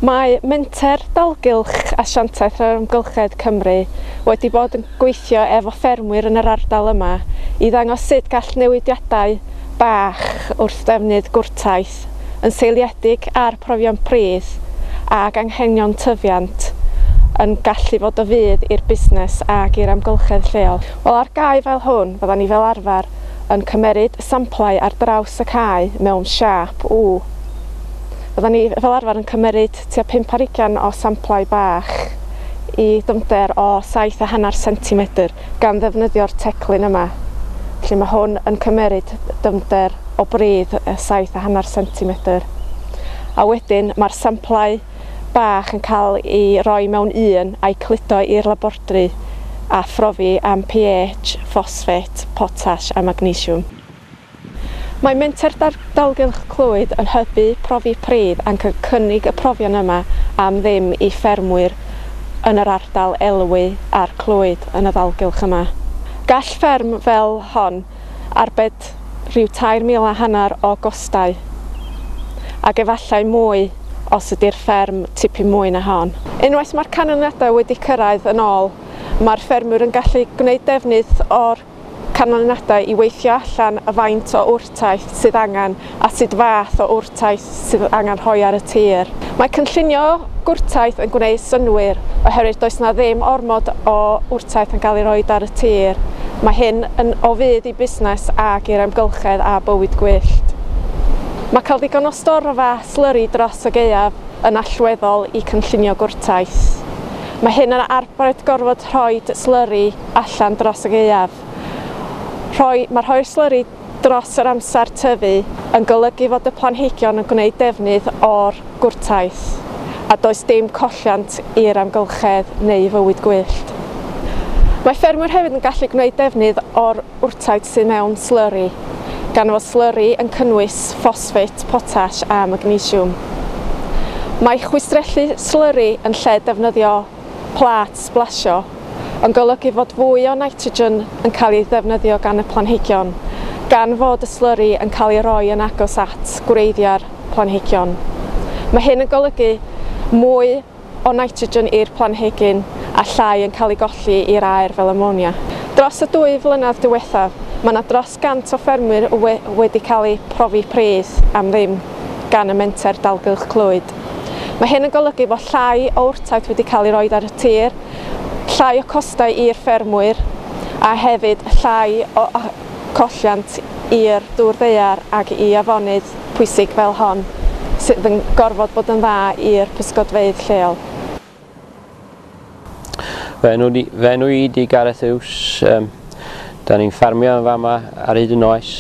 Mae menter dalgylch asiantaeth yr amgylchedd Cymru wedi bod yn gweithio efo ffermwyr yn yr ardal yma i ddangos sut gall newidiadau bach wrth defnydd gwrtaeth yn seiliedig ar profion pridd ac anghenion tyfiant yn gallu fod o fudd i'r busnes ac i'r amgylchedd lleol. Wel, ar gau fel hwn, fyddan ni fel arfer yn cymeryd samplau ar draws y cae mewn siâp W. Fyddan ni fel arfer yn cymeryd tua 520 o samplau bach i dyfnder o 7,5 cm gan ddefnyddio'r teclyn yma. Felly mae hwn yn cymeryd dyfnder o bridd 7,5 cm. A wedyn mae'r samplau bach yn cael ei roi mewn un a'i cludo i'r labordri a phrofi am pH, ffosfet, potas a magnesiwm. Mae menter dalgylch clwyd yn hybu profi pridd ac yn cynnig y profion yma am ddim i ffermwyr yn yr ardal elwi a'r clwyd yn y dalgylch yma. Gall fferm fel hon arbed rhyw 2,500 o gostau ac efallai mwy os ydy'r fferm tipyn mwy na hon. Unwaith mae'r canlyniadau wedi cyrraedd yn ôl, mae'r ffermwyr yn gallu gwneud defnydd o'r canlyniadau i weithio allan y faint o wrtaeth sydd angen a sut fath o wrtaeth sydd angen rhoi ar y tir. Mae cynllunio gwrtaeth yn gwneud synnwyr oherwydd does na ddim ormod o wrtaeth yn cael ei roi ar y tir. Mae hyn yn o fudd i busnes ac i'r amgylchedd a bywyd gwyllt. Mae cael ddigon o storfa slurry dros y gaeaf yn allweddol i cynllunio gwrtaeth. Mae hyn yn arbed gorfod rhoi slurry allan dros y gaeaf. Mae rhoi'r slurry dros yr amser tyfu yn golygu fod y planhigion yn gwneud defnydd o'r gwrtaeth a does dim colliant i'r amgylchedd neu fywyd gwyllt. Mae ffermwyr hefyd yn gallu gwneud defnydd o'r wrtaeth sydd mewn slurry, gan fod slurry yn cynnwys ffosfet, potas a magnesiwm. Mae chwistrellu slurry yn lle defnyddio plat sblasio yn golygu fod fwy o nitrogen yn cael ei ddefnyddio gan y planhigion, gan fod y slurry yn cael ei roi yn agos at gwreiddio'r planhigion. Mae hyn yn golygu mwy o nitrogen i'r planhigyn a llai yn cael ei golli i'r aer fel ammonia. Dros y 2 flynedd diwethaf, mae yna dros 100 o ffermwyr wedi cael eu profi pridd am ddim gan y menter dalgylch clwyd. Mae hyn yn golygu fod llai o wrtaeth wedi cael ei roi ar y tir, llai o costau i'r ffermwyr a hefyd llai o colliant i'r dŵr ddaear ac i afonydd pwysig fel hon sydd yn gorfod bod yn dda i'r pysgodfeydd lleol. Fenw i di Gareth Hughes. Da ni'n ffarmio yn fama ar hyd y noes.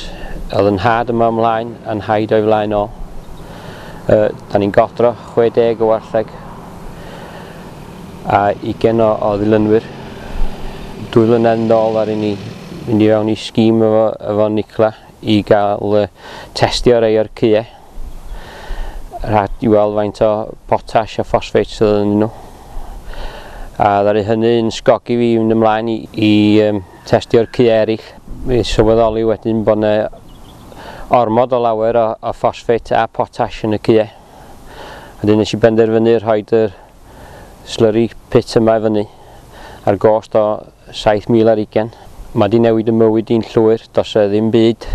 Oedd yn had yma ymlaen a'n haid o'i flaen o. Da ni'n godro 60 o wartheg a 20 o ddilynwyr. 2 flynedd yn ôl ar ni mynd i fewn i sgîm efo Nicla i gael testio rei o'r cie. Rhaid i weld faint o potas a ffosfeit sydd yn nhw. A ddaru hynny yn sgogi fi mynd ymlaen i testio'r cie eraill. Mi sylweddoli wedyn bod yna ormod o lawer o ffosfeit a potas yn y cie. Wedyn nes i benderfynu rhoid yr slurry pit yma fyny ar gost o 7,000 ar 20. Mae di newid y mywyd i'n llwyr, dos e ddim byd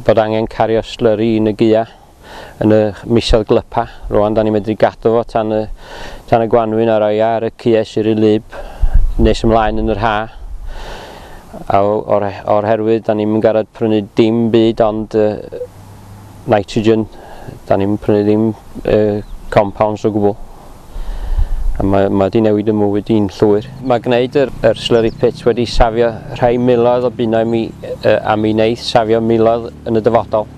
bod angen cario slurry yn y gia yn y misoedd glypa. Rwan da ni'n medru gadw fo tan y gwanwyn a roi ar y cie sy'r i lyb nes ymlaen yn yr ha. A o'r herwydd da ni'n garad prynu dim byd ond nitrogen, da ni'n prynu ddim compounds o gwbl. A mae di newid y mywyd i'n llwyr. Mae gwneud yr slurry pit wedi safio rhai miloedd o bunnau a mi wneud safio miloedd yn y dyfodol.